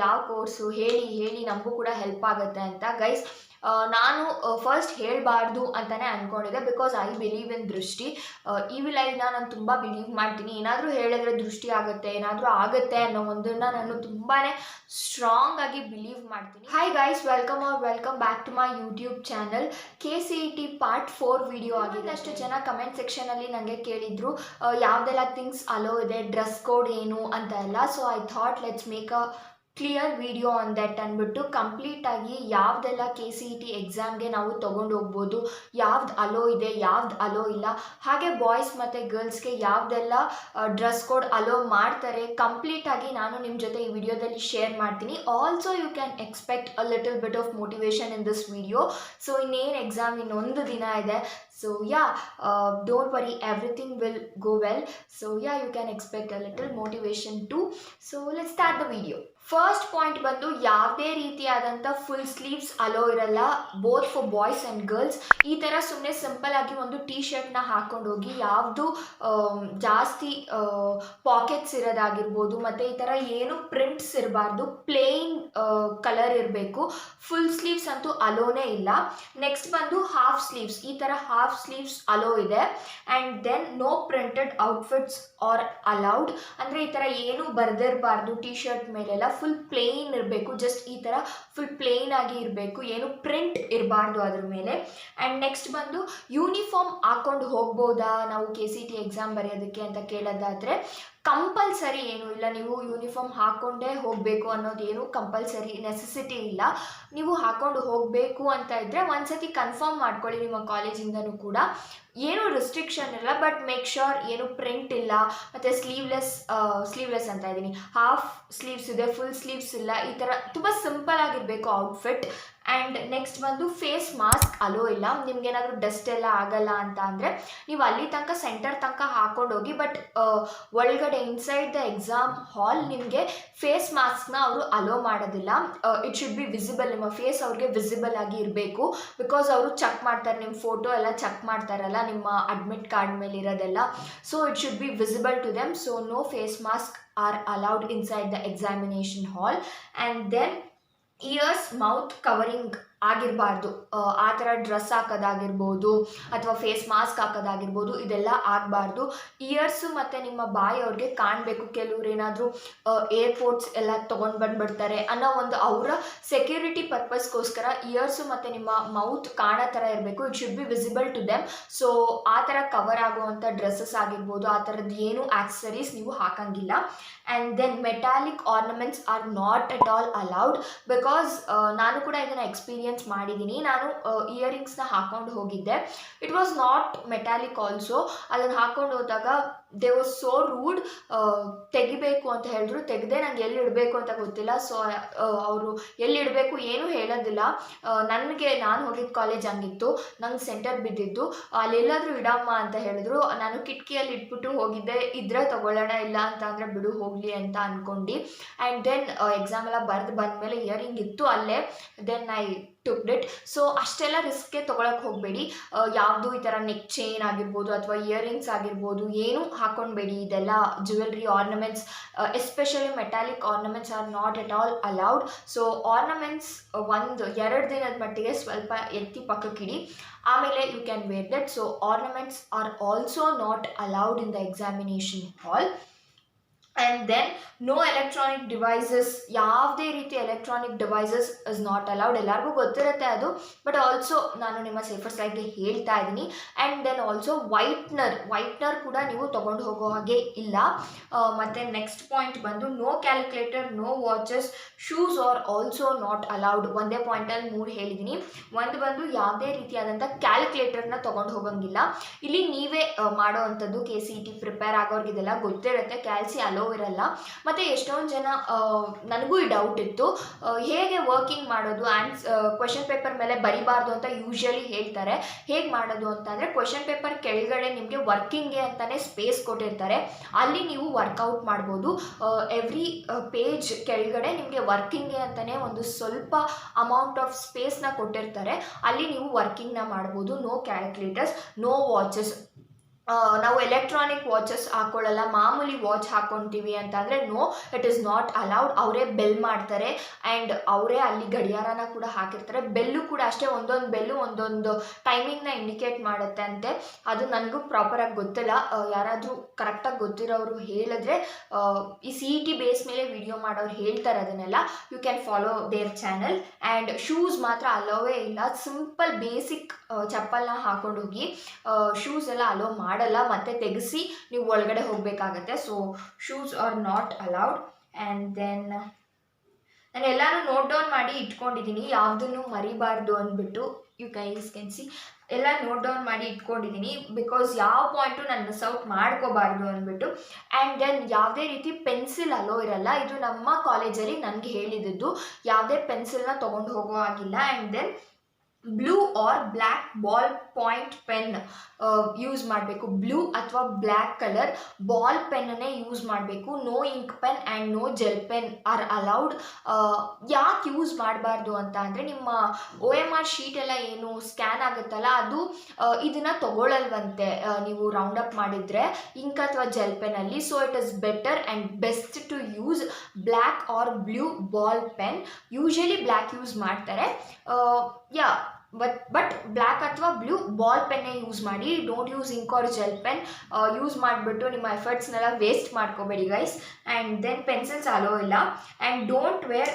ಯಾವ ಕೋರ್ಸು ಹೇಳಿ ಹೇಳಿ ನಮಗೂ ಕೂಡ ಹೆಲ್ಪ್ ಆಗುತ್ತೆ ಅಂತ ಗೈಸ್. ನಾನು ಫಸ್ಟ್ ಹೇಳಬಾರ್ದು ಅಂತಲೇ ಅಂದ್ಕೊಂಡಿದ್ದೆ, ಬಿಕಾಸ್ ಐ ಬಿಲೀವ್ ಇನ್ ದೃಷ್ಟಿ. ಈವಿಲ್ ಐನ ನಾನು ತುಂಬ ಬಿಲೀವ್ ಮಾಡ್ತೀನಿ. ಏನಾದರೂ ಹೇಳಿದ್ರೆ ದೃಷ್ಟಿ ಆಗುತ್ತೆ, ಏನಾದರೂ ಆಗುತ್ತೆ ಅನ್ನೋ ಒಂದನ್ನು ನಾನು ತುಂಬಾ ಸ್ಟ್ರಾಂಗ್ ಆಗಿ ಬಿಲೀವ್ ಮಾಡ್ತೀನಿ. Hi guys, welcome back to my YouTube channel. KCET part 4 video ಆಗಿದೆ. ಅಷ್ಟು ಜನ ಕಮೆಂಟ್ ಸೆಕ್ಷನಲ್ಲಿ ನನಗೆ ಕೇಳಿದ್ರು ಯಾವುದೆಲ್ಲ ಥಿಂಗ್ಸ್ ಅಲೋ ಇದೆ, ಡ್ರೆಸ್ ಕೋಡ್ ಏನು ಅಂತ ಎಲ್ಲ. So I thought let's make a clear video on that ಅಂದ್ಬಿಟ್ಟು ಕಂಪ್ಲೀಟಾಗಿ ಯಾವುದೆಲ್ಲ KCET ಎಕ್ಸಾಮ್ಗೆ ನಾವು ತೊಗೊಂಡು ಹೋಗ್ಬೋದು, ಯಾವ್ದು ಅಲೋ ಇದೆ, ಯಾವ್ದು ಅಲೋ ಇಲ್ಲ, ಹಾಗೆ ಬಾಯ್ಸ್ ಮತ್ತು ಗರ್ಲ್ಸ್ಗೆ ಯಾವುದೆಲ್ಲ ಡ್ರೆಸ್ ಕೋಡ್ ಅಲೋ ಮಾಡ್ತಾರೆ ಕಂಪ್ಲೀಟಾಗಿ ನಾನು ನಿಮ್ಮ ಜೊತೆ ಈ ವಿಡಿಯೋದಲ್ಲಿ ಶೇರ್ ಮಾಡ್ತೀನಿ. Also you can expect a little bit of motivation in this video. So ಇನ್ನೇನು ಎಕ್ಸಾಮ್ ಇನ್ನೊಂದು ದಿನ ಇದೆ. So yeah, don't worry, everything will go well. So yeah, you can expect a little motivation too. So let's start the video. First point ಬಂದು ಯಾವುದೇ ರೀತಿಯಾದಂಥ full sleeves hello ಇರಲ್ಲ, both for boys and girls. ಈ ಥರ ಸುಮ್ಮನೆ simple ಆಗಿ ಒಂದು tea ಶರ್ಟ್ನ ಹಾಕ್ಕೊಂಡು ಹೋಗಿ, ಯಾವುದು ಜಾಸ್ತಿ ಪಾಕೆಟ್ಸ್ ಇರೋದಾಗಿರ್ಬೋದು, ಮತ್ತು ಈ ಥರ ಏನು ಪ್ರಿಂಟ್ಸ್ ಇರಬಾರ್ದು, ಪ್ಲೇನ್ ಕಲರ್ ಇರಬೇಕು. ಫುಲ್ ಸ್ಲೀವ್ಸ್ ಅಂತೂ ಅಲೋನೇ ಇಲ್ಲ. ನೆಕ್ಸ್ಟ್ ಬಂದು ಹಾಫ್ ಸ್ಲೀವ್ಸ್, ಈ ಥರ ಹಾಫ್ ಸ್ಲೀವ್ಸ್ ಅಲೋ ಇದೆ. And then no printed outfits are allowed, ಅಂದರೆ ಈ ಥರ ಏನು ಬರೆದಿರಬಾರ್ದು ಟೀ ಶರ್ಟ್ ಮೇಲೆಲ್ಲ. ಫುಲ್ ಪ್ಲೇನ್ ಇರಬೇಕು, ಜಸ್ಟ್ ಈ ಥರ ಫುಲ್ ಪ್ಲೇನ್ ಆಗಿ ಇರಬೇಕು, ಏನು ಪ್ರಿಂಟ್ ಇರಬಾರ್ದು ಅದ್ರ ಮೇಲೆ. ಆ್ಯಂಡ್ ನೆಕ್ಸ್ಟ್ ಬಂದು ಯೂನಿಫಾರ್ಮ್ ಹಾಕ್ಕೊಂಡು ಹೋಗ್ಬೋದಾ ನಾವು KCET ಎಕ್ಸಾಮ್ ಬರೆಯೋದಕ್ಕೆ ಅಂತ ಕೇಳೋದಾದರೆ, ಕಂಪಲ್ಸರಿ ಏನೂ ಇಲ್ಲ. ನೀವು ಯೂನಿಫಾರ್ಮ್ ಹಾಕ್ಕೊಂಡೇ ಹೋಗಬೇಕು ಅನ್ನೋದೇನು ಕಂಪಲ್ಸರಿ ನೆಸೆಸಿಟಿ ಇಲ್ಲ. ನೀವು ಹಾಕ್ಕೊಂಡು ಹೋಗಬೇಕು ಅಂತ ಇದ್ದರೆ ಒಂದ್ಸತಿ ಕನ್ಫರ್ಮ್ ಮಾಡ್ಕೊಳ್ಳಿ ನಿಮ್ಮ ಕಾಲೇಜಿಂದನೂ ಕೂಡ. ಏನೂ ರಿಸ್ಟ್ರಿಕ್ಷನ್ ಇಲ್ಲ, ಬಟ್ ಮೇಕ್ ಶ್ಯೂರ್ ಏನು ಪ್ರಿಂಟ್ ಇಲ್ಲ, ಮತ್ತು ಸ್ಲೀವ್ಲೆಸ್ ಅಂತ ಇದ್ದೀನಿ, ಹಾಫ್ ಸ್ಲೀವ್ಸ್ ಇದೆ, ಫುಲ್ ಸ್ಲೀವ್ಸ್ ಇಲ್ಲ. ಈ ಥರ ತುಂಬ ಸಿಂಪಲ್ ಆಗಿರಬೇಕು ಔಟ್ಫಿಟ್. ಆ್ಯಂಡ್ ನೆಕ್ಸ್ಟ್ ಬಂದು ಫೇಸ್ ಮಾಸ್ಕ್ ಅಲೋ ಇಲ್ಲ. ನಿಮ್ಗೇನಾದರೂ ಡಸ್ಟ್ ಎಲ್ಲ ಆಗಲ್ಲ ಅಂತ ಅಂದರೆ ನೀವು ಅಲ್ಲಿ ತನಕ ಸೆಂಟರ್ ತನಕ ಹಾಕ್ಕೊಂಡು ಹೋಗಿ, ಬಟ್ ಒಳಗಡೆ ಇನ್ಸೈಡ್ ದ ಎಕ್ಸಾಮ್ ಹಾಲ್ ನಿಮಗೆ ಫೇಸ್ ಮಾಸ್ಕ್ನ ಅವರು ಅಲೋ ಮಾಡೋದಿಲ್ಲ. ಇಟ್ ಶುಡ್ ಬಿ ವಿಸಿಬಲ್, ನಿಮ್ಮ ಫೇಸ್ ಅವ್ರಿಗೆ ವಿಸಿಬಲ್ ಆಗಿ ಇರಬೇಕು. ಬಿಕಾಸ್ ಅವರು ಚೆಕ್ ಮಾಡ್ತಾರೆ, ನಿಮ್ಮ ಫೋಟೋ ಎಲ್ಲ ಚೆಕ್ ಮಾಡ್ತಾರಲ್ಲ ನಿಮ್ಮ ಅಡ್ಮಿಟ್ ಕಾರ್ಡ್ ಮೇಲೆ ಇರೋದೆಲ್ಲ. So it should be visible to them. So no face mask are allowed inside the examination hall. And then ears mouth covering ಆಗಿರಬಾರ್ದು. ಆ ಥರ ಡ್ರೆಸ್ ಹಾಕೋದಾಗಿರ್ಬೋದು ಅಥವಾ ಫೇಸ್ ಮಾಸ್ಕ್ ಹಾಕೋದಾಗಿರ್ಬೋದು, ಇದೆಲ್ಲ ಆಗಬಾರ್ದು. ಇಯರ್ಸು ಮತ್ತು ನಿಮ್ಮ ಬಾಯಿ ಅವ್ರಿಗೆ ಕಾಣಬೇಕು. ಕೆಲವ್ರು ಏನಾದರೂ ಏರ್ಪೋರ್ಟ್ಸ್ ಎಲ್ಲ ತೊಗೊಂಡು ಬಂದುಬಿಡ್ತಾರೆ ಅನ್ನೋ ಒಂದು ಅವರ ಸೆಕ್ಯೂರಿಟಿ ಪರ್ಪಸ್ಗೋಸ್ಕರ ಇಯರ್ಸು ಮತ್ತು ನಿಮ್ಮ ಮೌತ್ ಕಾಣೋ ಥರ ಇರಬೇಕು. It should be visible to them. So ಆ ಥರ ಕವರ್ ಆಗುವಂಥ ಡ್ರೆಸ್ಸಸ್ ಆಗಿರ್ಬೋದು, ಆ ಥರದ್ದು ಏನು ಆಕ್ಸಸರೀಸ್ ನೀವು ಹಾಕಂಗಿಲ್ಲ. And then metallic ornaments are not at all allowed. Because ನಾನು ಕೂಡ ಇದನ್ನು ಎಕ್ಸ್ಪೀರಿಯನ್ಸ್ ಮಾಡಿದ್ದೀನಿ. ನಾನು ಇಯರಿಂಗ್ಸ್ನ ಹಾಕ್ಕೊಂಡು ಹೋಗಿದ್ದೆ. It was not metallic also. ಅದನ್ನು ಹಾಕ್ಕೊಂಡು ಹೋದಾಗ ದೇ ವಾಸ್ ಸೋ ರೂಡ್. ತೆಗಿಬೇಕು ಅಂತ ಹೇಳಿದ್ರು, ತೆಗೆದೆ. ನಂಗೆ ಎಲ್ಲಿ ಇಡಬೇಕು ಅಂತ ಗೊತ್ತಿಲ್ಲ. ಸೊ ಅವರು ಎಲ್ಲಿ ಇಡಬೇಕು ಏನೂ ಹೇಳೋದಿಲ್ಲ. ನಾನು ಹೋಗಿದ್ದ ಕಾಲೇಜ್ ಹಂಗಿತ್ತು, ನಂಗೆ ಸೆಂಟರ್ ಬಿದ್ದಿದ್ದು. ಅಲ್ಲೆಲ್ಲಾದರೂ ಇಡಮ್ಮ ಅಂತ ಹೇಳಿದ್ರು. ನಾನು ಕಿಟಕಿಯಲ್ಲಿ ಇಟ್ಬಿಟ್ಟು ಹೋಗಿದ್ದೆ, ಇದ್ರೆ ತೊಗೊಳ್ಳೋಣ, ಇಲ್ಲ ಅಂತ ಅಂದರೆ ಬಿಡು ಹೋಗಲಿ ಅಂತ ಅಂದ್ಕೊಂಡು. ಆ್ಯಂಡ್ ದೆನ್ ಎಕ್ಸಾಮ್ ಎಲ್ಲ ಬರೆದು ಬಂದಮೇಲೆ ಇಯರಿಂಗ್ ಇತ್ತು ಅಲ್ಲೇ. Then I took it. So ಅಷ್ಟೆಲ್ಲ ರಿಸ್ಕ್ಗೆ ತೊಗೊಳಕ್ಕೆ ಹೋಗಬೇಡಿ. ಯಾವುದು ಈ ಥರ ನೆಕ್ ಚೈನ್ ಆಗಿರ್ಬೋದು ಅಥವಾ ಇಯರಿಂಗ್ಸ್ ಆಗಿರ್ಬೋದು ಏನೂ ಹಾಕ್ಕೊಳ್ಬೇಡಿ. ಇದೆಲ್ಲ jewellery ornaments, especially metallic ornaments are not at all allowed. So ornaments 1-2 ದಿನದ ಮಟ್ಟಿಗೆ ಸ್ವಲ್ಪ ಎತ್ತಿ ಪಕ್ಕಕ್ಕಿಡಿ, ಆಮೇಲೆ you can wear that. So ornaments are also not allowed in the examination hall. And then no electronic devices, ಯಾವುದೇ ರೀತಿ electronic devices is not allowed. ಎಲ್ಲರಿಗೂ ಗೊತ್ತಿರುತ್ತೆ ಅದು, ಬಟ್ ಆಲ್ಸೋ ನಾನು ನಿಮ್ಮ ಸೇಫರ್ ಸೈಡ್ಗೆ ಹೇಳ್ತಾ ಇದ್ದೀನಿ. ಆ್ಯಂಡ್ ದೆನ್ ಆಲ್ಸೋ ವೈಟ್ನರ್ ಕೂಡ ನೀವು ತೊಗೊಂಡು ಹೋಗೋ ಹಾಗೆ ಇಲ್ಲ. ಮತ್ತು ನೆಕ್ಸ್ಟ್ ಪಾಯಿಂಟ್ ಬಂದು no calculator, no watches, shoes are also not allowed. ಒಂದೇ ಪಾಯಿಂಟಲ್ಲಿ 3 ಹೇಳಿದ್ದೀನಿ. ಒಂದು ಬಂದು ಯಾವುದೇ ರೀತಿಯಾದಂಥ ಕ್ಯಾಲ್ಕುಲೇಟರ್ನ ತೊಗೊಂಡು ಹೋಗೋಂಗಿಲ್ಲ. ಇಲ್ಲಿ ನೀವೇ ಮಾಡೋ ಅಂಥದ್ದು. KCET ಪ್ರಿಪೇರ್ ಆಗೋರ್ಗೆ ಇದೆಲ್ಲ ಗೊತ್ತಿರುತ್ತೆ, ಕ್ಯಾಲ್ಸಿ ಅಲೋ ಇರಲ್ಲ. ಮತ್ತು ಎಷ್ಟೊಂದು ಜನ, ನನಗೂ ಈ ಡೌಟ್ ಇತ್ತು, ಹೇಗೆ ವರ್ಕಿಂಗ್ ಮಾಡೋದು, ಕ್ವೆಶನ್ ಪೇಪರ್ ಮೇಲೆ ಬರಿಬಾರ್ದು ಅಂತ ಯೂಶ್ವಲಿ ಹೇಳ್ತಾರೆ. ಹೇಗೆ ಮಾಡೋದು ಅಂತಂದರೆ, ಕ್ವೆಶನ್ ಪೇಪರ್ ಕೆಳಗಡೆ ನಿಮಗೆ ವರ್ಕಿಂಗ್ಗೆ ಅಂತಲೇ ಸ್ಪೇಸ್ ಕೊಟ್ಟಿರ್ತಾರೆ, ಅಲ್ಲಿ ನೀವು ವರ್ಕೌಟ್ ಮಾಡ್ಬೋದು. ಎವ್ರಿ ಪೇಜ್ ಕೆಳಗಡೆ ನಿಮಗೆ ವರ್ಕಿಂಗ್ಗೆ ಅಂತಲೇ ಒಂದು ಸ್ವಲ್ಪ ಅಮೌಂಟ್ ಆಫ್ ಸ್ಪೇಸ್ನ ಕೊಟ್ಟಿರ್ತಾರೆ, ಅಲ್ಲಿ ನೀವು ವರ್ಕಿಂಗ್ನ ಮಾಡ್ಬೋದು. No calculators, no watches. ನಾವು ಎಲೆಕ್ಟ್ರಾನಿಕ್ ವಾಚಸ್ ಹಾಕೊಳ್ಳಲ್ಲ, ಮಾಮೂಲಿ ವಾಚ್ ಹಾಕ್ಕೊತೀವಿ ಅಂತಂದರೆ no, it is not allowed. ಅವರೇ ಬೆಲ್ ಮಾಡ್ತಾರೆ ಆ್ಯಂಡ್ ಅವರೇ ಅಲ್ಲಿ ಗಡಿಯಾರನ ಕೂಡ ಹಾಕಿರ್ತಾರೆ. ಬೆಲ್ಲು ಕೂಡ ಅಷ್ಟೇ, ಒಂದೊಂದು ಬೆಲ್ಲು ಒಂದೊಂದು ಟೈಮಿಂಗ್ನ ಇಂಡಿಕೇಟ್ ಮಾಡುತ್ತೆ ಅಂತೆ. ಅದು ನನಗೂ ಪ್ರಾಪರಾಗಿ ಗೊತ್ತಿಲ್ಲ, ಯಾರಾದರೂ ಕರೆಕ್ಟಾಗಿ ಗೊತ್ತಿರೋರು ಹೇಳಿದ್ರೆ, ಈ CET ಬೇಸ್ ಮೇಲೆ ವಿಡಿಯೋ ಮಾಡೋರು ಹೇಳ್ತಾರೆ ಅದನ್ನೆಲ್ಲ. You can follow their channel. And shoes ಮಾತ್ರ ಅಲೋವೇ ಇಲ್ಲ, ಸಿಂಪಲ್ ಬೇಸಿಕ್ ಚಪ್ಪಲ್ನ ಹಾಕೊಂಡು ಹೋಗಿ, ಶೂಸ್ ಎಲ್ಲ ಅಲೋ ಮಾಡಲ್ಲ, ಮತ್ತೆ ತೆಗೆಸಿ ನೀವು ಒಳಗಡೆ ಹೋಗಬೇಕಾಗತ್ತೆ. So shoes are not allowed. And then ನಾನು ಎಲ್ಲನೂ ನೋಟ್ ಡೌನ್ ಮಾಡಿ ಇಟ್ಕೊಂಡಿದ್ದೀನಿ, ಯಾವುದನ್ನು ಮರಿಬಾರ್ದು ಅಂದ್ಬಿಟ್ಟು. ಯು ಗೈಸ್ ಕ್ಯಾನ್ ಸಿ ಎಲ್ಲ ನೋಟ್ ಡೌನ್ ಮಾಡಿ ಇಟ್ಕೊಂಡಿದ್ದೀನಿ, ಬಿಕಾಸ್ ಯಾವ ಪಾಯಿಂಟು ನಾನು ಮಿಸ್ ಔಟ್ ಮಾಡ್ಕೋಬಾರ್ದು ಅಂದ್ಬಿಟ್ಟು. ಆ್ಯಂಡ್ ದೆನ್ ಯಾವುದೇ ರೀತಿ ಪೆನ್ಸಿಲ್ ಅಲೋ ಇರಲ್ಲ, ಇದು ನಮ್ಮ ಕಾಲೇಜಲ್ಲಿ ನನಗೆ ಹೇಳಿದ್ದು. ಯಾವುದೇ ಪೆನ್ಸಿಲ್ನ ತೊಗೊಂಡು ಹೋಗೋ ಆಗಿಲ್ಲ. And then blue or black ball point pen use ಮಾಡಬೇಕು. ಬ್ಲೂ ಅಥವಾ ಬ್ಲ್ಯಾಕ್ ಕಲರ್ ಬಾಲ್ ಪೆನ್ನನ್ನೇ ಯೂಸ್ ಮಾಡಬೇಕು. No ink pen and no gel pen are allowed. ಯಾಕೆ ಯೂಸ್ ಮಾಡಬಾರ್ದು ಅಂತ ಅಂದರೆ, ನಿಮ್ಮ OMR ಶೀಟ್ ಎಲ್ಲ ಏನು ಸ್ಕ್ಯಾನ್ ಆಗುತ್ತಲ್ಲ, ಅದು ಇದನ್ನು ತಗೊಳ್ಳಲ್ವಂತೆ ನೀವು ರೌಂಡ್ ಅಪ್ ಮಾಡಿದರೆ ಇಂಕ್ ಅಥವಾ ಜೆಲ್ ಪೆನ್ನಲ್ಲಿ. So it is better and best to use black or blue ball pen. Usually black use ಮಾಡ್ತಾರೆ, ಬಟ್ ಬ್ಲ್ಯಾಕ್ ಅಥವಾ ಬ್ಲೂ ಬಾಲ್ ಪೆನ್ನೇ ಯೂಸ್ ಮಾಡಿ. Don't use ink or gel pen. Use ಮಾಡಿಬಿಟ್ಟು ನಿಮ್ಮ ಎಫರ್ಟ್ಸ್ನೆಲ್ಲ ವೇಸ್ಟ್ ಮಾಡ್ಕೋಬೇಡಿ guys. And then pencils also ಇಲ್ಲ. And don't wear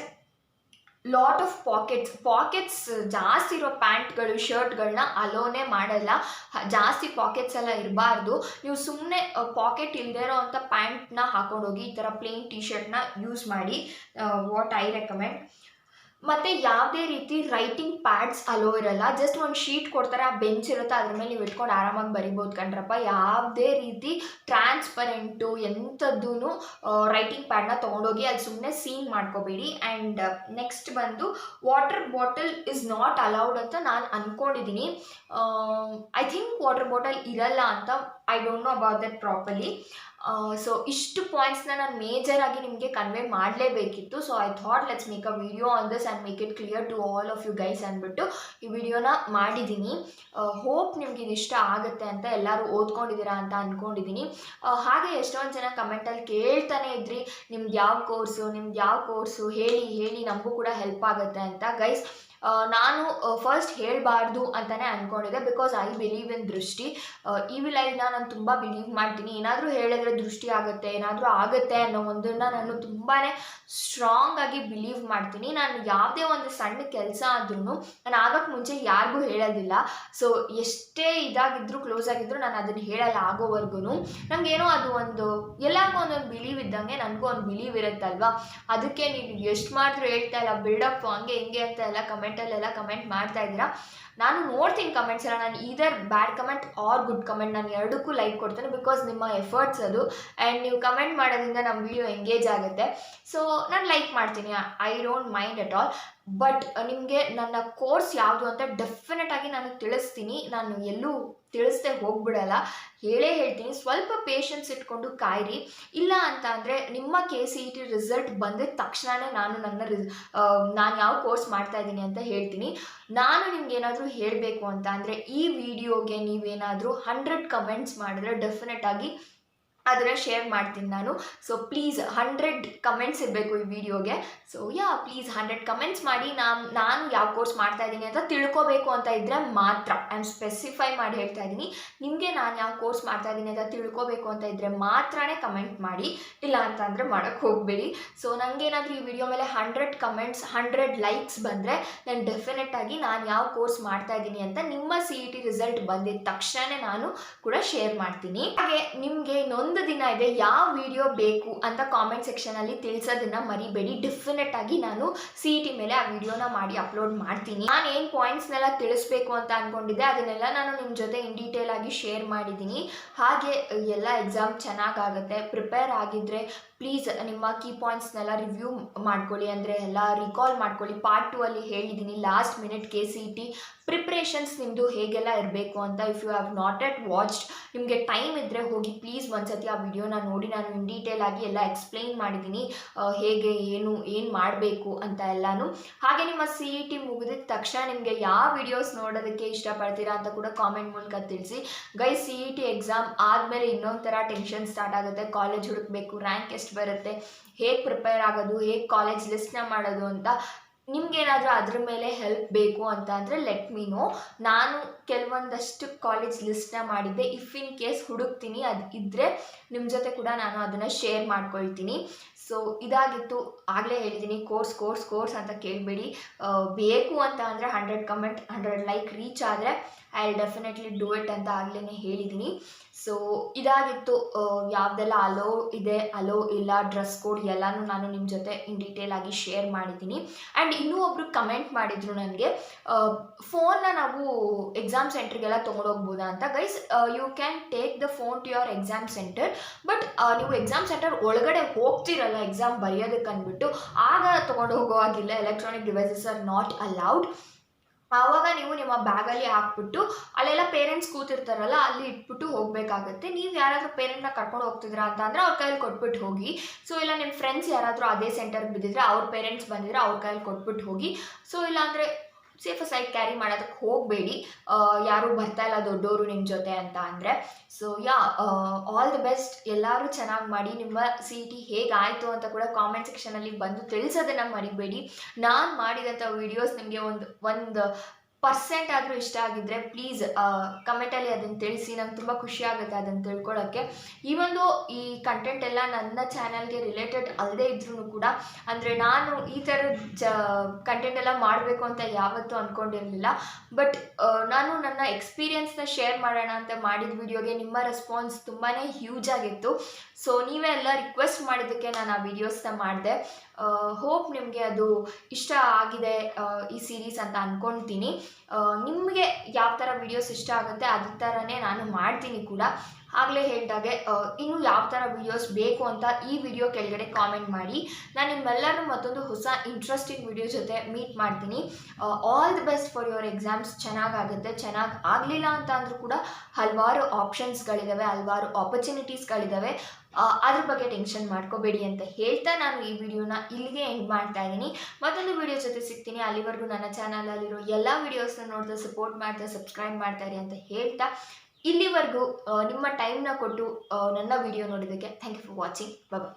lot of pockets ಜಾಸ್ತಿ ಇರೋ ಪ್ಯಾಂಟ್ಗಳು ಶರ್ಟ್ಗಳನ್ನ ಅಲೋನೇ ಮಾಡಲ್ಲ. ಜಾಸ್ತಿ ಪಾಕೆಟ್ಸ್ ಎಲ್ಲ ಇರಬಾರ್ದು. ನೀವು ಸುಮ್ಮನೆ ಪಾಕೆಟ್ ಇಲ್ಲದೇ ಇರೋ ಅಂಥ ಪ್ಯಾಂಟ್ನ ಹಾಕೊಂಡೋಗಿ ಈ ಥರ ಪ್ಲೇನ್ ಟಿ ಶರ್ಟ್ನ ಯೂಸ್ ಮಾಡಿ, ವಾಟ್ ಐ ರೆಕಮೆಂಡ್. ಮತ್ತು ಯಾವುದೇ ರೀತಿ ರೈಟಿಂಗ್ ಪ್ಯಾಡ್ಸ್ ಅಲೋ ಇರಲ್ಲ. ಜಸ್ಟ್ ಒಂದು ಶೀಟ್ ಕೊಡ್ತಾರೆ, ಆ ಬೆಂಚ್ ಇರುತ್ತೆ, ಅದ್ರ ಮೇಲೆ ನೀವು ಇಟ್ಕೊಂಡು ಆರಾಮಾಗಿ ಬರಿಬೋದು ಕಣ್ರಪ್ಪ. ಯಾವುದೇ ರೀತಿ ಟ್ರಾನ್ಸ್ಪರೆಂಟು ಎಂಥದ್ದೂ ರೈಟಿಂಗ್ ಪ್ಯಾಡ್ನ ತೊಗೊಂಡೋಗಿ ಅದು ಸುಮ್ಮನೆ ಸೀನ್ ಮಾಡ್ಕೋಬೇಡಿ. ಆ್ಯಂಡ್ ನೆಕ್ಸ್ಟ್ ಬಂದು water bottle is not allowed ಅಂತ ನಾನು ಅಂದ್ಕೊಂಡಿದ್ದೀನಿ. ಐ ಥಿಂಕ್ ವಾಟರ್ ಬಾಟಲ್ ಇರಲ್ಲ ಅಂತ, I don't know about that properly. So ಇಷ್ಟು ಪಾಯಿಂಟ್ಸ್ನ ನಾನು ಮೇಜರಾಗಿ ನಿಮಗೆ ಕನ್ವೆ ಮಾಡಲೇಬೇಕಿತ್ತು. So I thought let's make a video on this and make it clear to all of you guys ಅಂದ್ಬಿಟ್ಟು ಈ ವಿಡಿಯೋನ ಮಾಡಿದ್ದೀನಿ. ಹೋಪ್ ನಿಮ್ಗೆ ಇದು ಇಷ್ಟ ಆಗುತ್ತೆ ಅಂತ, ಎಲ್ಲರೂ ಓದ್ಕೊಂಡಿದ್ದೀರಾ ಅಂತ ಅಂದ್ಕೊಂಡಿದ್ದೀನಿ. ಹಾಗೆ ಎಷ್ಟೊಂದು ಜನ ಕಮೆಂಟಲ್ಲಿ ಕೇಳ್ತಾನೆ ಇದ್ರಿ, ನಿಮ್ದು ಯಾವ ಕೋರ್ಸು ಹೇಳಿ ನಮಗೂ ಕೂಡ ಹೆಲ್ಪ್ ಆಗುತ್ತೆ ಅಂತ. ಗೈಸ್, ನಾನು ಫಸ್ಟ್ ಹೇಳಬಾರ್ದು ಅಂತಲೇ ಅಂದ್ಕೊಂಡಿದ್ದೆ, ಬಿಕಾಸ್ ಐ ಬಿಲೀವ್ ಇನ್ ದೃಷ್ಟಿ. ಈವಿಲ್ ಐನ ನಾನು ತುಂಬ ಬಿಲೀವ್ ಮಾಡ್ತೀನಿ. ಏನಾದರೂ ಹೇಳಿದ್ರೆ ದೃಷ್ಟಿ ಆಗುತ್ತೆ, ಏನಾದರೂ ಆಗುತ್ತೆ ಅನ್ನೋ ಒಂದನ್ನು ನಾನು ತುಂಬಾ ಸ್ಟ್ರಾಂಗ್ ಆಗಿ ಬಿಲೀವ್ ಮಾಡ್ತೀನಿ. ನಾನು ಯಾವುದೇ ಒಂದು ಸಣ್ಣ ಕೆಲಸ ಆದ್ರೂ ನಾನು ಆಗೋಕ್ಕೆ ಮುಂಚೆ ಯಾರಿಗೂ ಹೇಳೋದಿಲ್ಲ. ಸೊ ಎಷ್ಟೇ ಇದಾಗಿದ್ದರೂ ಕ್ಲೋಸ್ ಆಗಿದ್ದರೂ ನಾನು ಅದನ್ನು ಹೇಳಲ್ಲ ಆಗೋವರೆಗೂ. ನನಗೇನೋ ಅದು ಒಂದು ಎಲ್ಲರಿಗೂ ಒಂದೊಂದು ಬಿಲೀವ್ ಇದ್ದಂಗೆ ನನಗೂ ಒಂದು ಬಿಲೀವ್ ಇರುತ್ತಲ್ವ. ಅದಕ್ಕೆ ನೀವು ಎಷ್ಟು ಮಾಡಿದ್ರು ಹೇಳ್ತಾ ಇಲ್ಲ, ಬಿಲ್ಡಪ್ ಹಂಗೆ ಹಿಂಗೆ ಅಂತ ಎಲ್ಲ ಕಮೆಂಟಲ್ಲೆಲ್ಲ ಕಮೆಂಟ್ ಮಾಡ್ತಾ ಇದ್ದೀರಾ. ನಾನು ನೋಡ್ತೀನಿ ಕಮೆಂಟ್ಸ್ ಎಲ್ಲ. ನಾನು either bad comment are good comment, ನಾನು ಎರಡಕ್ಕೂ ಲೈಕ್ ಕೊಡ್ತೇನೆ, ಬಿಕಾಸ್ ನಿಮ್ಮ ಎಫರ್ಟ್ಸ್ ಅದು. ಆ್ಯಂಡ್ ನೀವು ಕಮೆಂಟ್ ಮಾಡೋದ್ರಿಂದ ನಮ್ಮ ವಿಡಿಯೋ ಎಂಗೇಜ್ ಆಗುತ್ತೆ. ಸೊ ನಾನು ಲೈಕ್ ಮಾಡ್ತೀನಿ, I don't mind at all. But ನಿಮಗೆ ನನ್ನ ಕೋರ್ಸ್ ಯಾವುದು ಅಂತ ಡೆಫಿನೆಟಾಗಿ ನಾನು ತಿಳಿಸ್ತೀನಿ. ನಾನು ಎಲ್ಲೂ ತಿಳಿಸ್ದೆ ಹೋಗ್ಬಿಡಲ್ಲ, ಹೇಳ್ತೀನಿ. ಸ್ವಲ್ಪ ಪೇಷನ್ಸ್ ಇಟ್ಕೊಂಡು ಕಾಯಿರಿ. ಇಲ್ಲ ಅಂತ ಅಂದರೆ ನಿಮ್ಮ KCET ರಿಸಲ್ಟ್ ಬಂದಿದ ತಕ್ಷಣವೇ ನಾನು ಯಾವ ಕೋರ್ಸ್ ಮಾಡ್ತಾಯಿದ್ದೀನಿ ಅಂತ ಹೇಳ್ತೀನಿ. ನಾನು ನಿಮ್ಗೆ ಏನಾದರೂ ಹೇಳಬೇಕು ಅಂತ ಅಂದರೆ, ಈ ವಿಡಿಯೋಗೆ ನೀವೇನಾದರೂ 100 ಕಮೆಂಟ್ಸ್ ಮಾಡಿದ್ರೆ ಡೆಫಿನೆಟಾಗಿ ಅದನ್ನು ಶೇರ್ ಮಾಡ್ತೀನಿ ನಾನು. ಸೊ ಪ್ಲೀಸ್ 100 ಕಮೆಂಟ್ಸ್ ಇರಬೇಕು ಈ ವಿಡಿಯೋಗೆ. ಸೊ ಪ್ಲೀಸ್ 100 ಕಮೆಂಟ್ಸ್ ಮಾಡಿ. ನಾನು ಯಾವ ಕೋರ್ಸ್ ಮಾಡ್ತಾ ಇದ್ದೀನಿ ಅಂತ ತಿಳ್ಕೋಬೇಕು ಅಂತ ಇದ್ದರೆ ಮಾತ್ರ, ಐ ಆಮ್ ಸ್ಪೆಸಿಫೈ ಮಾಡಿ ಹೇಳ್ತಾ ಇದ್ದೀನಿ, ನಿಮಗೆ ನಾನು ಯಾವ ಕೋರ್ಸ್ ಮಾಡ್ತಾ ಇದ್ದೀನಿ ಅಂತ ತಿಳ್ಕೋಬೇಕು ಅಂತ ಇದ್ದರೆ ಮಾತ್ರನೇ ಕಮೆಂಟ್ ಮಾಡಿ, ಇಲ್ಲ ಅಂತ ಅಂದರೆ ಮಾಡೋಕ್ಕೆ ಹೋಗಬೇಡಿ. ಸೊ ನನಗೇನಾದರೂ ಈ ವಿಡಿಯೋ ಮೇಲೆ 100 ಕಮೆಂಟ್ಸ್ 100 ಲೈಕ್ಸ್ ಬಂದರೆ ನಾನು ಡೆಫಿನೆಟಾಗಿ ನಾನು ಯಾವ ಕೋರ್ಸ್ ಮಾಡ್ತಾ ಇದ್ದೀನಿ ಅಂತ ನಿಮ್ಮ CET ರಿಸಲ್ಟ್ ಬಂದಿದ ತಕ್ಷಣ ನಾನು ಕೂಡ ಶೇರ್ ಮಾಡ್ತೀನಿ. ಹಾಗೆ ನಿಮಗೆ ಇನ್ನೊಂದು ದಿನ ಇದೆ, ಯಾವ ವಿಡಿಯೋ ಬೇಕು ಅಂತ ಕಾಮೆಂಟ್ ಸೆಕ್ಷನಲ್ಲಿ ತಿಳಿಸೋದನ್ನ ಮರಿಬೇಡಿ. ಡೆಫಿನೆಟ್ ಆಗಿ ನಾನು CET ಮೇಲೆ ಆ ವಿಡಿಯೋನ ಮಾಡಿ ಅಪ್ಲೋಡ್ ಮಾಡ್ತೀನಿ. ನಾನು ಏನು ಪಾಯಿಂಟ್ಸ್ನೆಲ್ಲ ತಿಳಿಸ್ಬೇಕು ಅಂತ ಅಂದ್ಕೊಂಡಿದ್ದೆ ಅದನ್ನೆಲ್ಲ ನಾನು ನಿಮ್ಮ ಜೊತೆ ಇನ್ ಡೀಟೇಲ್ ಆಗಿ ಶೇರ್ ಮಾಡಿದ್ದೀನಿ. ಹಾಗೆ ಎಲ್ಲ ಎಕ್ಸಾಮ್ ಚೆನ್ನಾಗಾಗುತ್ತೆ. ಪ್ರಿಪೇರ್ ಆಗಿದ್ದರೆ ಪ್ಲೀಸ್ ನಿಮ್ಮ ಕೀ ಪಾಯಿಂಟ್ಸ್ನೆಲ್ಲ ರಿವ್ಯೂ ಮಾಡ್ಕೊಳ್ಳಿ, ಅಂದರೆ ಎಲ್ಲ ರಿಕಾಲ್ ಮಾಡ್ಕೊಳ್ಳಿ. ಪಾರ್ಟ್ 2 ಅಲ್ಲಿ ಹೇಳಿದ್ದೀನಿ ಲಾಸ್ಟ್ ಮಿನಿಟ್ KCET ಪ್ರಿಪ್ರೇಷನ್ಸ್ ನಿಮ್ಮದು ಹೇಗೆಲ್ಲ ಇರಬೇಕು ಅಂತ. If you have not yet watched, ನಿಮಗೆ ಟೈಮ್ ಇದ್ದರೆ ಹೋಗಿ ಪ್ಲೀಸ್ ಒಂದ್ಸತಿ ಆ ವಿಡಿಯೋನ ನೋಡಿ. ನಾನು ಇನ್ ಡೀಟೇಲ್ ಆಗಿ ಎಲ್ಲ ಎಕ್ಸ್ಪ್ಲೈನ್ ಮಾಡಿದ್ದೀನಿ, ಹೇಗೆ ಏನು ಮಾಡಬೇಕು ಅಂತ ಎಲ್ಲನೂ. ಹಾಗೆ ನಿಮ್ಮ CET ಮುಗಿದ ತಕ್ಷಣ ನಿಮಗೆ ಯಾವ ವಿಡಿಯೋಸ್ ನೋಡೋದಕ್ಕೆ ಇಷ್ಟಪಡ್ತೀರಾ ಅಂತ ಕೂಡ ಕಾಮೆಂಟ್ ಮೂಲಕ ತಿಳಿಸಿ. ಗೈಸ್, CET ಎಕ್ಸಾಮ್ ಆದಮೇಲೆ ಇನ್ನೊಂದು ಥರ ಟೆನ್ಷನ್ ಸ್ಟಾರ್ಟ್ ಆಗುತ್ತೆ. ಕಾಲೇಜ್ ಹುಡುಕಬೇಕು, ರ್ಯಾಂಕ್ ಎಷ್ಟು ಬರುತ್ತೆ, ಹೇಗೆ ಪ್ರಿಪೇರ್ ಆಗೋದು, ಹೇಗೆ ಕಾಲೇಜ್ ಲಿಸ್ಟ್ನ ಮಾಡೋದು ಅಂತ. ನಿಮ್ಗೇನಾದರೂ ಅದ್ರ ಮೇಲೆ ಹೆಲ್ಪ್ ಬೇಕು ಅಂತ ಅಂದರೆ ಲೆಟ್ ಮೀ ನೋ. ನಾನು ಕೆಲವೊಂದಷ್ಟು ಕಾಲೇಜ್ ಲಿಸ್ಟ್ನ ಮಾಡಿದ್ದೆ. ಇಫ್ ಇನ್ ಕೇಸ್ ಹುಡುಕ್ತೀನಿ, ಅದು ಇದ್ದರೆ ನಿಮ್ಮ ಜೊತೆ ಕೂಡ ನಾನು ಅದನ್ನು ಶೇರ್ ಮಾಡ್ಕೊಳ್ತೀನಿ. ಸೊ ಇದಾಗಿತ್ತು. ಆಗಲೇ ಹೇಳಿದ್ದೀನಿ, ಕೋರ್ಸ್ ಅಂತ ಕೇಳಬೇಡಿ. ಬೇಕು ಅಂತ ಅಂದರೆ 100 ಕಮೆಂಟ್ 100 ಲೈಕ್ ರೀಚ್ ಆದರೆ I will definitely do it ಅಂತ ಆಗಲೇ ಹೇಳಿದ್ದೀನಿ. ಸೊ ಇದಾಗಿತ್ತು. ಯಾವುದೆಲ್ಲ ಅಲೋ ಇದೆ, ಅಲೋ ಇಲ್ಲ, ಡ್ರೆಸ್ ಕೋಡ್ ಎಲ್ಲನೂ ನಾನು ನಿಮ್ಮ ಜೊತೆ ಇನ್ ಡೀಟೇಲ್ ಆಗಿ ಶೇರ್ ಮಾಡಿದ್ದೀನಿ. ಆ್ಯಂಡ್ ಇನ್ನೂ ಒಬ್ಬರು ಕಮೆಂಟ್ ಮಾಡಿದರು ನನಗೆ, ಫೋನ್ನ ನಾವು ಎಕ್ಸಾಮ್ ಸೆಂಟ್ರಿಗೆಲ್ಲ ತೊಗೊಂಡೋಗ್ಬೋದಾ ಅಂತ. Guys, you can take the phone to your exam centre, but ನೀವು ಎಕ್ಸಾಮ್ ಸೆಂಟರ್ ಒಳಗಡೆ ಹೋಗ್ತಿರಲ್ಲ ಎಕ್ಸಾಮ್ ಬರೆಯೋದಕ್ಕೆ ಅಂದ್ಬಿಟ್ಟು, ಆಗ ತೊಗೊಂಡು ಹೋಗೋವಾಗಿಲ್ಲ. Electronic devices are not allowed. ಆವಾಗ ನೀವು ನಿಮ್ಮ ಬ್ಯಾಗಲ್ಲಿ ಹಾಕ್ಬಿಟ್ಟು ಅಲ್ಲೆಲ್ಲ ಪೇರೆಂಟ್ಸ್ ಕೂತಿರ್ತಾರಲ್ಲ, ಅಲ್ಲಿ ಇಟ್ಬಿಟ್ಟು ಹೋಗಬೇಕಾಗತ್ತೆ. ನೀವು ಯಾರಾದರೂ ಪೇರೆಂಟ್ನ ಕರ್ಕೊಂಡು ಹೋಗ್ತಿದ್ದೀರಾ ಅಂತ ಅಂದರೆ ಅವ್ರ ಕೈಯಲ್ಲಿ ಕೊಟ್ಬಿಟ್ಟು ಹೋಗಿ. ಸೊ ಇಲ್ಲ ನಿಮ್ಮ ಫ್ರೆಂಡ್ಸ್ ಯಾರಾದರೂ ಅದೇ ಸೆಂಟರ್ಗೆ ಬಿದ್ದಿದ್ರೆ, ಅವ್ರ ಪೇರೆಂಟ್ಸ್ ಬಂದಿದ್ರೆ ಅವ್ರ ಕೈಯಲ್ಲಿ ಕೊಟ್ಬಿಟ್ಟು ಹೋಗಿ. ಸೊ ಇಲ್ಲಾಂದರೆ ಸೇಫ್ ಸೈಡ್ ಕ್ಯಾರಿ ಮಾಡೋದಕ್ಕೆ ಹೋಗಬೇಡಿ, ಯಾರೂ ಬರ್ತಾ ಇಲ್ಲ ದೊಡ್ಡವರು ನಿಮ್ಮ ಜೊತೆ ಅಂತ ಅಂದರೆ. So all the best. ಎಲ್ಲರೂ ಚೆನ್ನಾಗಿ ಮಾಡಿ. ನಿಮ್ಮ CET ಹೇಗಾಯಿತು ಅಂತ ಕೂಡ ಕಾಮೆಂಟ್ ಸೆಕ್ಷನಲ್ಲಿ ಬಂದು ತಿಳಿಸೋದನ್ನು ಮರಿಬೇಡಿ. ನಾನು ಮಾಡಿದಂಥ ವೀಡಿಯೋಸ್ ನಿಮಗೆ ಒಂದು ಪರ್ಸೆಂಟ್ ಆದರೂ ಇಷ್ಟ ಆಗಿದ್ದರೆ ಪ್ಲೀಸ್ ಕಮೆಂಟಲ್ಲಿ ಅದನ್ನು ತಿಳಿಸಿ. ನಂಗೆ ತುಂಬ ಖುಷಿ ಆಗುತ್ತೆ ಅದನ್ನು ತಿಳ್ಕೊಳ್ಳೋಕ್ಕೆ. ಈ ಕಂಟೆಂಟ್ ಎಲ್ಲ ನನ್ನ ಚಾನಲ್ಗೆ ರಿಲೇಟೆಡ್ ಅಲ್ಲದೇ ಇದ್ರೂ ಕೂಡ, ಅಂದರೆ ನಾನು ಈ ಥರದ ಕಂಟೆಂಟ್ ಎಲ್ಲ ಮಾಡಬೇಕು ಅಂತ ಯಾವತ್ತೂ ಅಂದ್ಕೊಂಡಿರಲಿಲ್ಲ. ಬಟ್ ನಾನು ನನ್ನ ಎಕ್ಸ್ಪೀರಿಯನ್ಸ್ನ ಶೇರ್ ಮಾಡೋಣ ಅಂತ ಮಾಡಿದ ವಿಡಿಯೋಗೆ ನಿಮ್ಮ ರೆಸ್ಪಾನ್ಸ್ ತುಂಬಾ ಹ್ಯೂಜ್ ಆಗಿತ್ತು. ಸೊ ನೀವೇ ಎಲ್ಲ ರಿಕ್ವೆಸ್ಟ್ ಮಾಡಿದ್ದಕ್ಕೆ ನಾನು ಆ ವಿಡಿಯೋಸ್ನ ಮಾಡಿದೆ. ಹೋಪ್ ನಿಮಗೆ ಅದು ಇಷ್ಟ ಆಗಿದೆ ಈ ಸೀರೀಸ್ ಅಂತ ಅಂದ್ಕೊಳ್ತೀನಿ. ನಿಮಗೆ ಯಾವ ಥರ ವೀಡಿಯೋಸ್ ಇಷ್ಟ ಆಗುತ್ತೆ ಅದೇ ಥರನೇ ನಾನು ಮಾಡ್ತೀನಿ ಕೂಡ. ಆಗಲೇ ಹೇಳಿದಾಗೆ ಇನ್ನು ಯಾವ ಥರ ವೀಡಿಯೋಸ್ ಬೇಕು ಅಂತ ಈ ವಿಡಿಯೋ ಕೆಳಗಡೆ ಕಾಮೆಂಟ್ ಮಾಡಿ. ನಾನು ನಿಮ್ಮೆಲ್ಲರೂ ಮತ್ತೊಂದು ಹೊಸ ಇಂಟ್ರೆಸ್ಟಿಂಗ್ ವಿಡಿಯೋ ಜೊತೆ ಮೀಟ್ ಮಾಡ್ತೀನಿ. All the best for your exams. ಚೆನ್ನಾಗಾಗುತ್ತೆ. ಚೆನ್ನಾಗಿ ಆಗಲಿಲ್ಲ ಅಂತ ಅಂದರೂ ಕೂಡ ಹಲವಾರು ಆಪ್ಷನ್ಸ್ಗಳಿದ್ದಾವೆ, ಹಲವಾರು ಆಪರ್ಚುನಿಟೀಸ್ಗಳಿದ್ದಾವೆ. ಅದ್ರ ಬಗ್ಗೆ ಟೆನ್ಷನ್ ಮಾಡ್ಕೋಬೇಡಿ ಅಂತ ಹೇಳ್ತಾ ನಾನು ಈ ವಿಡಿಯೋನ ಇಲ್ಲಿಗೆ ಎಂಡ್ ಮಾಡ್ತಾ ಇದ್ದೀನಿ. ಮತ್ತೊಂದು ವಿಡಿಯೋ ಜೊತೆ ಸಿಗ್ತೀನಿ. ಅಲ್ಲಿವರೆಗೂ ನನ್ನ ಚಾನಲಲ್ಲಿರೋ ಎಲ್ಲ ವೀಡಿಯೋಸ್ನ ನೋಡ್ತಾ ಸಪೋರ್ಟ್ ಮಾಡ್ತಾ ಸಬ್ಸ್ಕ್ರೈಬ್ ಮಾಡ್ತಾರೆ ಅಂತ ಹೇಳ್ತಾ, ಇಲ್ಲಿವರೆಗೂ ನಿಮ್ಮ ಟೈಮ್ನ ಕೊಟ್ಟು ನನ್ನ ವಿಡಿಯೋ ನೋಡಿದ್ದಕ್ಕೆ thank you for watching. Bye.